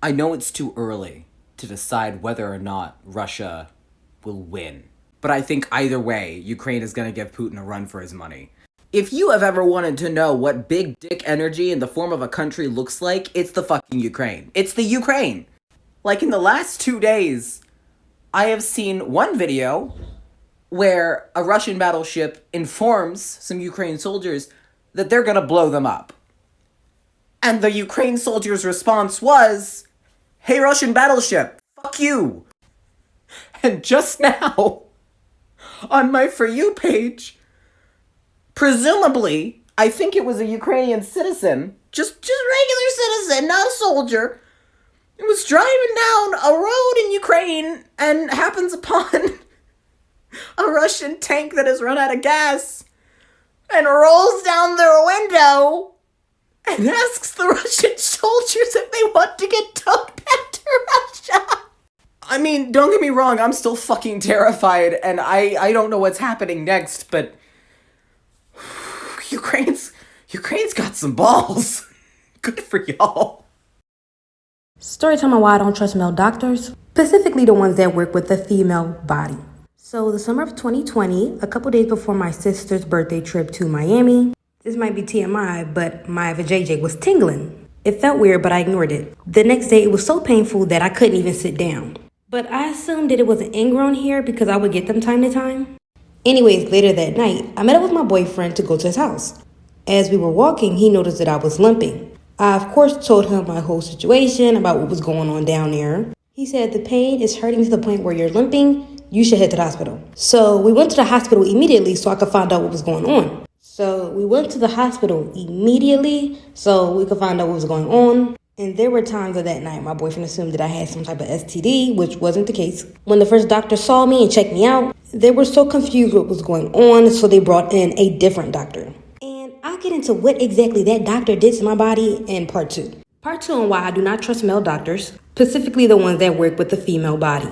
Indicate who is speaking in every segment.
Speaker 1: I know it's too early to decide whether or not Russia will win. But I think either way, Ukraine is going to give Putin a run for his money. If you have ever wanted to know what big dick energy in the form of a country looks like, it's the fucking Ukraine. It's the Ukraine! Like, in the last 2 days, I have seen one video where a Russian battleship informs some Ukraine soldiers that they're gonna blow them up. And the Ukraine soldiers' response was, "Hey, Russian battleship, fuck you." And just now, on my For You page, presumably, I think it was a Ukrainian citizen, just regular citizen, not a soldier, it was driving down a road in Ukraine and happens upon a Russian tank that has run out of gas and rolls down their window and asks the Russian soldiers if they want to get towed back to Russia. I mean, don't get me wrong, I'm still fucking terrified, and I don't know what's happening next, but Ukraine's got some balls. Good for y'all.
Speaker 2: Storytime on why I don't trust male doctors, specifically the ones that work with the female body. So the summer of 2020, a couple days before my sister's birthday trip to Miami, this might be TMI, but my vajayjay was tingling. It felt weird, but I ignored it. The next day, it was so painful that I couldn't even sit down. But I assumed that it was an ingrown hair because I would get them time to time. Anyways, later that night, I met up with my boyfriend to go to his house. As we were walking, he noticed that I was limping. I, of course, told him my whole situation about what was going on down there. He said, the pain is hurting to the point where you're limping. You should head to the hospital. So we went to the hospital immediately so I could find out what was going on. So we went to the hospital immediately so we could find out what was going on. And there were times of that night my boyfriend assumed that I had some type of STD, which wasn't the case. When the first doctor saw me and checked me out, they were so confused what was going on, so they brought in a different doctor. And I'll get into what exactly that doctor did to my body in part 2. Part 2 on why I do not trust male doctors, specifically the ones that work with the female body.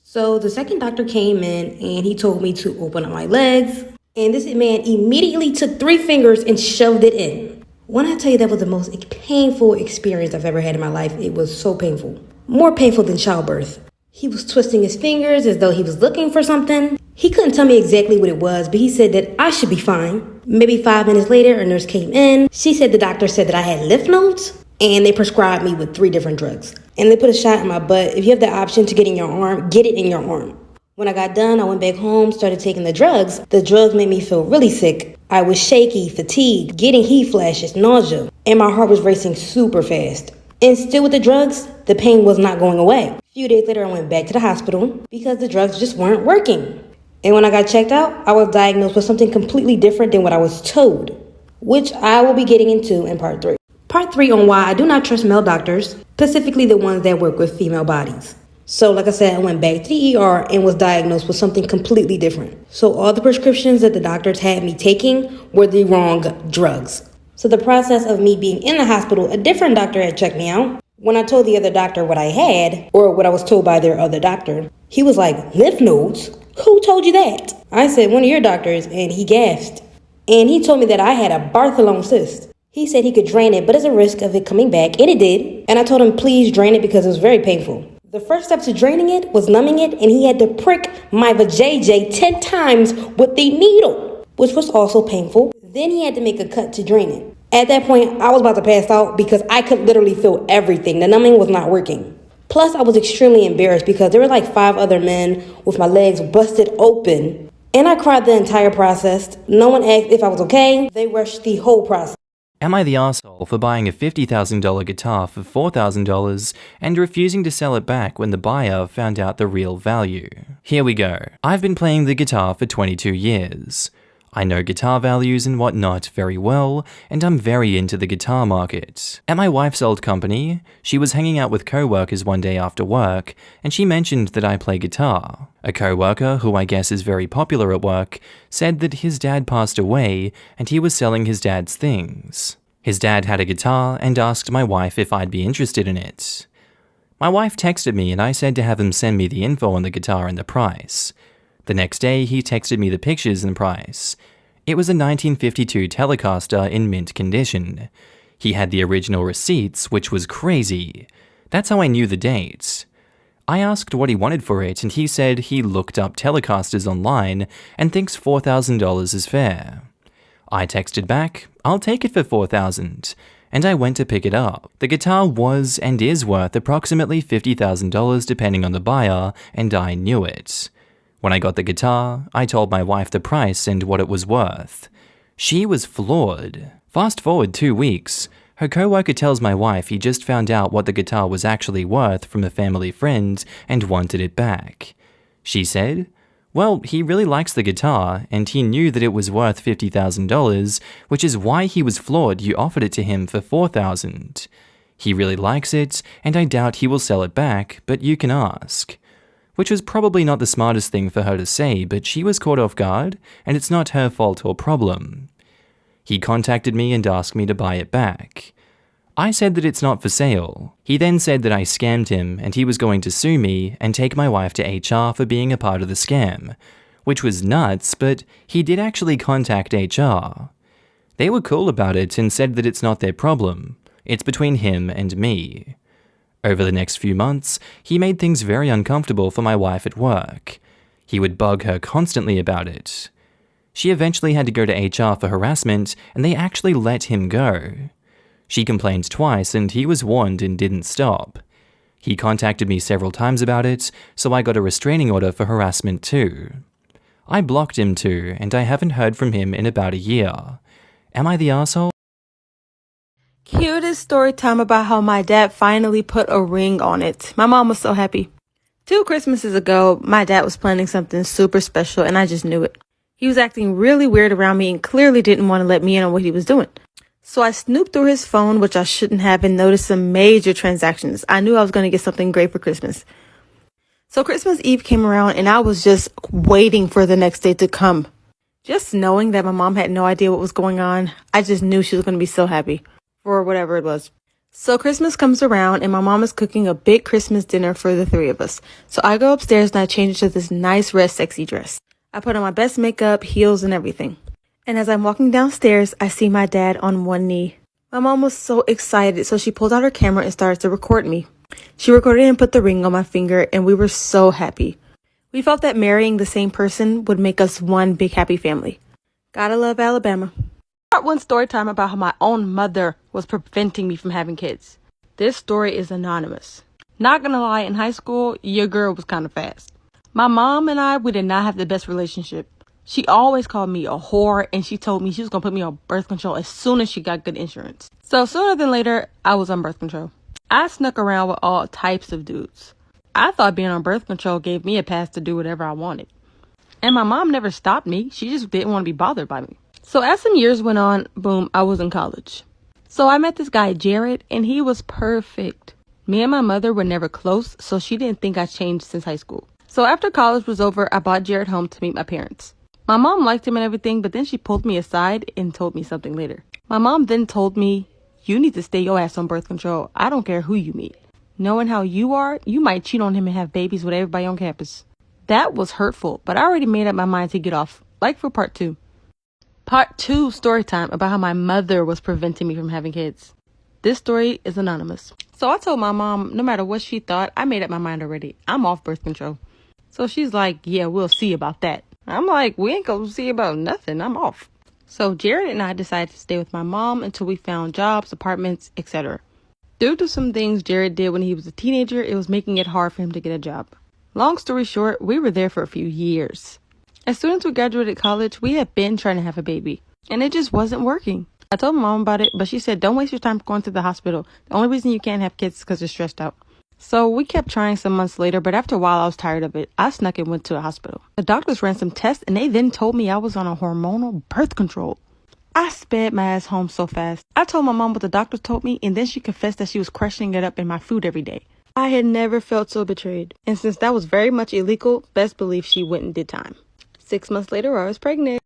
Speaker 2: So the second doctor came in and he told me to open up my legs. And this man immediately took 3 fingers and shoved it in. When I tell you that was the most painful experience I've ever had in my life, it was so painful. More painful than childbirth. He was twisting his fingers as though he was looking for something. He couldn't tell me exactly what it was, but he said that I should be fine. Maybe 5 minutes later, a nurse came in. She said the doctor said that I had lymph nodes, and they prescribed me with 3 different drugs. And they put a shot in my butt. If you have the option to get in your arm, get it in your arm. When I got done, I went back home, started taking the drugs. The drugs made me feel really sick. I was shaky, fatigued, getting heat flashes, nausea, and my heart was racing super fast. And still with the drugs, the pain was not going away. A few days later, I went back to the hospital because the drugs just weren't working. And when I got checked out, I was diagnosed with something completely different than what I was told, which I will be getting into in part 3. Part 3 on why I do not trust male doctors, specifically the ones that work with female bodies. So like I said, I went back to the ER and was diagnosed with something completely different. So all the prescriptions that the doctors had me taking were the wrong drugs. So the process of me being in the hospital, a different doctor had checked me out. When I told the other doctor what I had, or what I was told by their other doctor, he was like, lymph nodes? Who told you that? I said, one of your doctors, and he gasped. And he told me that I had a Bartholone cyst. He said he could drain it, but there's a risk of it coming back, and it did. And I told him, please drain it because it was very painful. The first step to draining it was numbing it, and he had to prick my vajayjay 10 times with the needle, which was also painful. Then he had to make a cut to drain it. At that point, I was about to pass out because I could literally feel everything. The numbing was not working. Plus, I was extremely embarrassed because there were like 5 other men with my legs busted open. And I cried the entire process. No one asked if I was okay. They rushed the whole process.
Speaker 3: Am I the asshole for buying a $50,000 guitar for $4,000 and refusing to sell it back when the buyer found out the real value? Here we go. I've been playing the guitar for 22 years. I know guitar values and whatnot very well, and I'm very into the guitar market. At my wife's old company, she was hanging out with co-workers one day after work, and she mentioned that I play guitar. A co-worker, who I guess is very popular at work, said that his dad passed away and he was selling his dad's things. His dad had a guitar and asked my wife if I'd be interested in it. My wife texted me and I said to have him send me the info on the guitar and the price. The next day, he texted me the pictures and price. It was a 1952 Telecaster in mint condition. He had the original receipts, which was crazy. That's how I knew the date. I asked what he wanted for it, and he said he looked up Telecasters online and thinks $4,000 is fair. I texted back, I'll take it for $4,000, and I went to pick it up. The guitar was and is worth approximately $50,000 depending on the buyer, and I knew it. When I got the guitar, I told my wife the price and what it was worth. She was floored. Fast forward 2 weeks. Her co-worker tells my wife he just found out what the guitar was actually worth from a family friend and wanted it back. She said, well, he really likes the guitar, and he knew that it was worth $50,000, which is why he was floored you offered it to him for $4,000. He really likes it, and I doubt he will sell it back, but you can ask. Which was probably not the smartest thing for her to say, but she was caught off guard, and it's not her fault or problem. He contacted me and asked me to buy it back. I said that it's not for sale. He then said that I scammed him and he was going to sue me and take my wife to HR for being a part of the scam, which was nuts, but he did actually contact HR. They were cool about it and said that it's not their problem. It's between him and me. Over the next few months, he made things very uncomfortable for my wife at work. He would bug her constantly about it. She eventually had to go to HR for harassment, and they actually let him go. She complained twice, and he was warned and didn't stop. He contacted me several times about it, so I got a restraining order for harassment too. I blocked him too, and I haven't heard from him in about a year. Am I the asshole?
Speaker 4: Cutest story time about how my dad finally put a ring on it. My mom was so happy. 2 Christmases ago, my dad was planning something super special, and I just knew it. He was acting really weird around me and clearly didn't want to let me in on what he was doing. So I snooped through his phone, which I shouldn't have, and noticed some major transactions. I knew I was going to get something great for Christmas. So Christmas Eve came around and I was just waiting for the next day to come. Just knowing that my mom had no idea what was going on, I just knew she was going to be so happy for whatever it was. So Christmas comes around and my mom is cooking a big Christmas dinner for the 3 of us. So I go upstairs and I change into this nice red sexy dress. I put on my best makeup, heels, and everything. And as I'm walking downstairs, I see my dad on one knee. My mom was so excited, so she pulled out her camera and started to record me. She recorded and put the ring on my finger, and we were so happy. We felt that marrying the same person would make us one big happy family. Gotta love Alabama. Part 1 story time about how my own mother was preventing me from having kids. This story is anonymous. Not gonna lie, in high school, your girl was kind of fast. My mom and I, we did not have the best relationship. She always called me a whore, and she told me she was going to put me on birth control as soon as she got good insurance. So sooner than later, I was on birth control. I snuck around with all types of dudes. I thought being on birth control gave me a pass to do whatever I wanted. And my mom never stopped me. She just didn't want to be bothered by me. So as some years went on, boom, I was in college. So I met this guy, Jared, and he was perfect. Me and my mother were never close, so she didn't think I changed since high school. So after college was over, I brought Jared home to meet my parents. My mom liked him and everything, but then she pulled me aside and told me something later. My mom then told me, you need to stay your ass on birth control. I don't care who you meet. Knowing how you are, you might cheat on him and have babies with everybody on campus. That was hurtful, but I already made up my mind to get off, like for part 2. Part 2 story time about how my mother was preventing me from having kids. This story is anonymous. So I told my mom, no matter what she thought, I made up my mind already. I'm off birth control. So she's like, yeah, we'll see about that. I'm like, we ain't gonna see about nothing. I'm off. So Jared and I decided to stay with my mom until we found jobs, apartments, etc. Due to some things Jared did when he was a teenager, it was making it hard for him to get a job. Long story short, we were there for a few years. As soon as we graduated college, we had been trying to have a baby, and it just wasn't working. I told my mom about it, but she said, don't waste your time going to the hospital. The only reason you can't have kids is because you're stressed out. So we kept trying some months later, but after a while I was tired of it. I snuck and went to a hospital. The doctors ran some tests and they then told me I was on a hormonal birth control. I sped my ass home so fast. I told my mom what the doctor told me, and then she confessed that she was crushing it up in my food every day. I had never felt so betrayed. And since that was very much illegal, best believe she went and did time. 6 months later, I was pregnant.